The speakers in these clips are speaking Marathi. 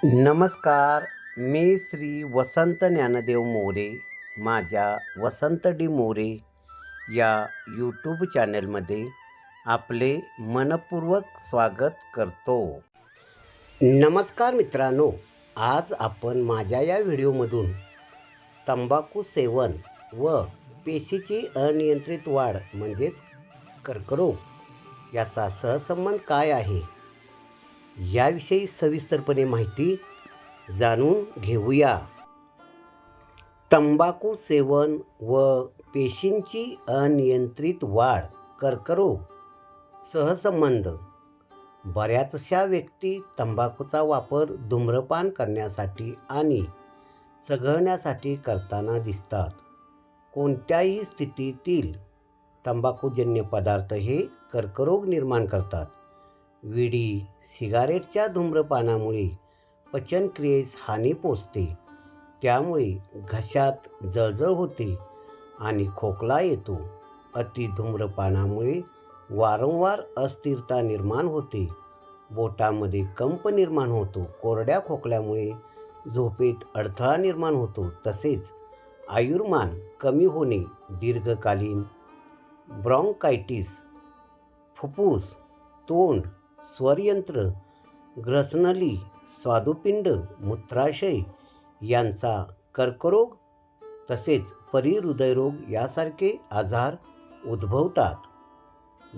नमस्कार. मी श्री वसंत ज्ञानदेव मोरे माझ्या वसंत डी मोरे या यूट्यूब चॅनलमध्ये आपले मनपूर्वक स्वागत करतो. नमस्कार मित्रांनो, आज आपण माझ्या या व्हिडिओमधून तंबाखू सेवन व पेशीची अनियंत्रित वाढ म्हणजेच कर्करोग याचा सहसंबंध काय आहे याविषयी सविस्तरपणे माहिती जाणून घेऊया. तंबाखू सेवन व पेशींची अनियंत्रित वाढ कर्करोग सहसंबंध. बऱ्याचशा व्यक्ती तंबाखूचा वापर धूम्रपान करण्यासाठी आणि चघळण्यासाठी करताना दिसतात. कोणत्याही स्थितीतील तंबाखूजन्य पदार्थ हे कर्करोग निर्माण करतात. विडी सिगारेटच्या धूम्रपानामुळे पचनक्रियेस हानी पोचते, त्यामुळे घशात जळजळ होते आणि खोकला येतो. अति धूम्रपानामुळे वारंवार अस्थिरता निर्माण होते, बोटामध्ये कंप निर्माण होतो, कोरड्या खोकल्यामुळे झोपेत अडथळा निर्माण होतो, तसेच आयुर्मान कमी होणे, दीर्घकालीन ब्रॉन्कायटिस, फुफ्फुस, तोंड, स्वरयंत्र, ग्रसनली, स्वादुपिंड, मूत्राशय यांचा कर्करोग तसेच परिहृदयरोग यासारखे आजार उद्भवतात.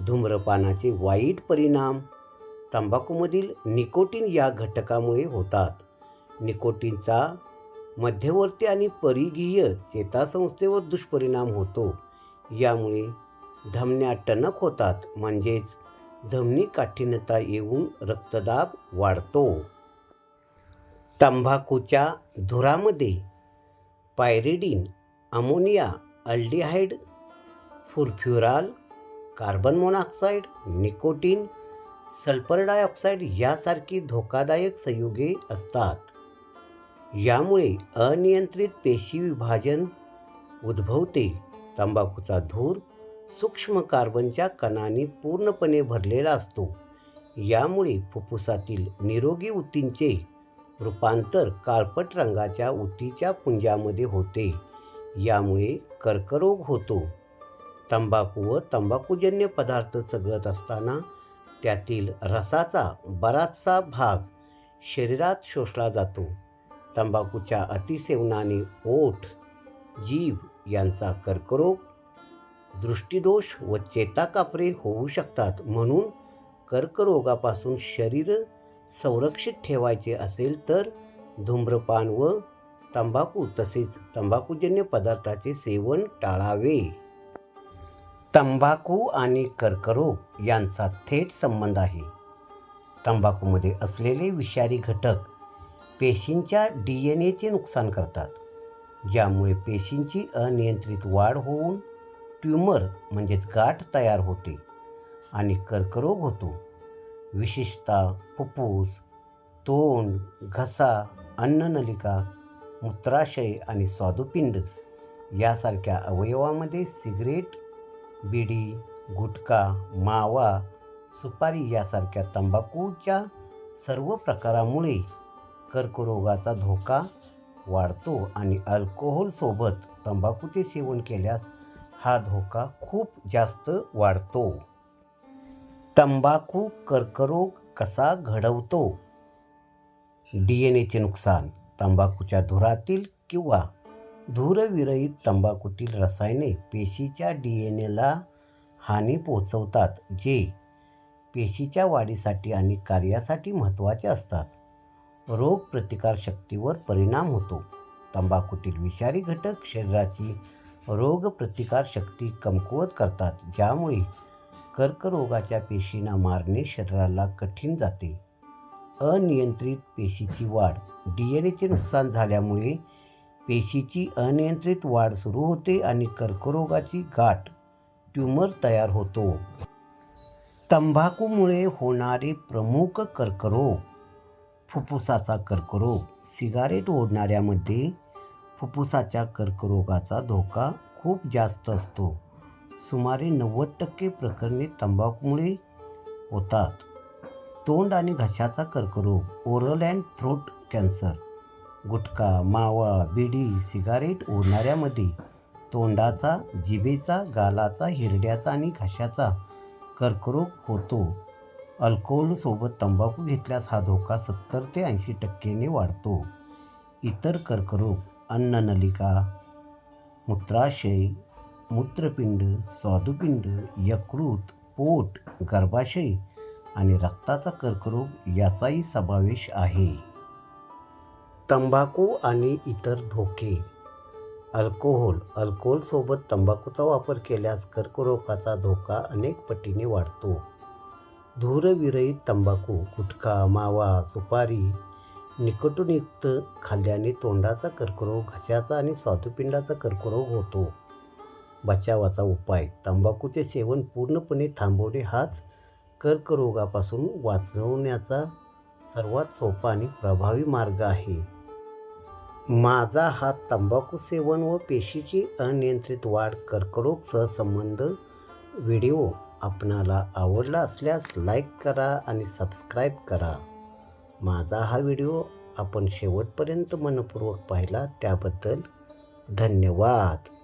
धूम्रपानाचे वाईट परिणाम तंबाखूमधील निकोटीन या घटकामुळे होतात. निकोटीनचा मध्यवर्ती आणि परिघीय चेतासंस्थेवर दुष्परिणाम होतो. यामुळे धमन्या टणक होतात, म्हणजेच धमनी काठिण्यता येऊन रक्तदाब वाढतो. तंबाखूच्या धुरामध्ये pyridine, ammonia, aldehyde, furfural, carbon monoxide, nicotine, sulphur dioxide यासारखी धोकादायक संयुगे असतात. यामुळे अनियंत्रित पेशी विभाजन उद्भवते. तंबाखूचा धूर सूक्ष्म कार्बनच्या कणांनी पूर्णपणे भरलेला असतो. यामुळे फुफ्फुसातील निरोगी ऊतींचे रूपांतर काळपट रंगाच्या ऊतीच्या पुंजामध्ये होते. यामुळे कर्करोग होतो. तंबाखू व तंबाखूजन्य पदार्थ चघळत असताना त्यातील रसाचा बराचसा भाग शरीरात शोषला जातो. तंबाखूच्या अतिसेवनाने ओठ, जीभ यांचा कर्करोग, दृष्टिदोष व चेताकापरे होऊ शकतात. म्हणून कर्करोगापासून शरीर संरक्षित ठेवायचे असेल तर धूम्रपान व तंबाखू तसेच तंबाखूजन्य पदार्थाचे सेवन टाळावे. तंबाखू आणि कर्करोग यांचा थेट संबंध आहे. तंबाखूमध्ये असलेले विषारी घटक पेशींच्या DNA नुकसान करतात. यामुळे पेशींची अनियंत्रित वाढ होऊन ट्यूमर म्हणजेच गाठ तयार होते आणि कर्करोग होतो. विशेषतः फुफ्फुस, तोंड, घसा, अन्ननलिका, मूत्राशय आणि स्वादुपिंड यासारख्या अवयवामध्ये सिगरेट, बिडी, गुटखा, मावा, सुपारी यासारख्या तंबाखूच्या सर्व प्रकारामुळे कर्करोगाचा धोका वाढतो आणि अल्कोहोलसोबत तंबाखूचे सेवन केल्यास हा धोका खूप जास्त वाढतो. तंबाखू कर्करोग कसा घडवतो? DNA नुकसान. तंबाखूच्या धुरातील किंवा धूरविरहित तंबाखूतील रसायने पेशीच्या DNA हानी पोहोचवतात, जे पेशीच्या वाढीसाठी आणि कार्यासाठी महत्त्वाचे असतात. रोगप्रतिकारशक्तीवर परिणाम होतो. तंबाखूतील विषारी घटक शरीराची रोगप्रतिकारशक्ती कमकुवत करतात, ज्यामुळे कर्करोगाच्या पेशींना मारणे शरीराला कठीण जाते. अनियंत्रित पेशीची वाढ. DNA नुकसान झाल्यामुळे पेशीची अनियंत्रित वाढ सुरू होते आणि कर्करोगाची गाठ ट्यूमर तयार होतो. तंबाखूमुळे होणारे प्रमुख कर्करोग. फुफ्फुसाचा कर्करोग. सिगारेट ओढणाऱ्यामध्ये फुफ्फुसाच्या कर्करोगाचा धोका खूप जास्त असतो. सुमारे 90% प्रकरणे तंबाखूमुळे होतात. तोंड आणि घशाचा कर्करोग, ओरल अँड थ्रोट कॅन्सर. गुटखा, मावा, बिडी, सिगारेट ओढणाऱ्यामध्ये तोंडाचा, जिभेचा, गालाचा, हिरड्याचा आणि घशाचा कर्करोग होतो. अल्कोहोलसोबत तंबाखू घेतल्यास हा धोका 70 ते 80% वाढतो. इतर कर्करोग, अन्ननलिका, मूत्राशय, मूत्रपिंड, स्वादुपिंड, यकृत, पोट, गर्भाशय आणि रक्ताचा कर्करोग याचाही समावेश आहे. तंबाखू आणि इतर धोके. अल्कोहोलसोबत तंबाखूचा वापर केल्यास कर्करोगाचा धोका अनेक पटीने वाढतो. धूरविरहित तंबाखू, गुटखा, मावा, सुपारी, निकोटीनयुक्त खाल्ल्याने तोंडाचा कर्करोग, घशाचा आणि स्वादुपिंडाचा कर्करोग होतो. बचावाचा उपाय. तंबाखूचे सेवन पूर्णपणे थांबवणे हाच कर्करोगापासून वाचवण्याचा सर्वात सोपा आणि प्रभावी मार्ग आहे. माझा हा तंबाखू सेवन व पेशीची अनियंत्रित वाढ कर्करोग सहसंबंध व्हिडिओ आपणाला आवडला असल्यास लाईक करा आणि सबस्क्राईब करा. माझा हा व्हिडिओ आपण शेवटपर्यंत मनपूर्वक पाहिला त्याबद्दल धन्यवाद.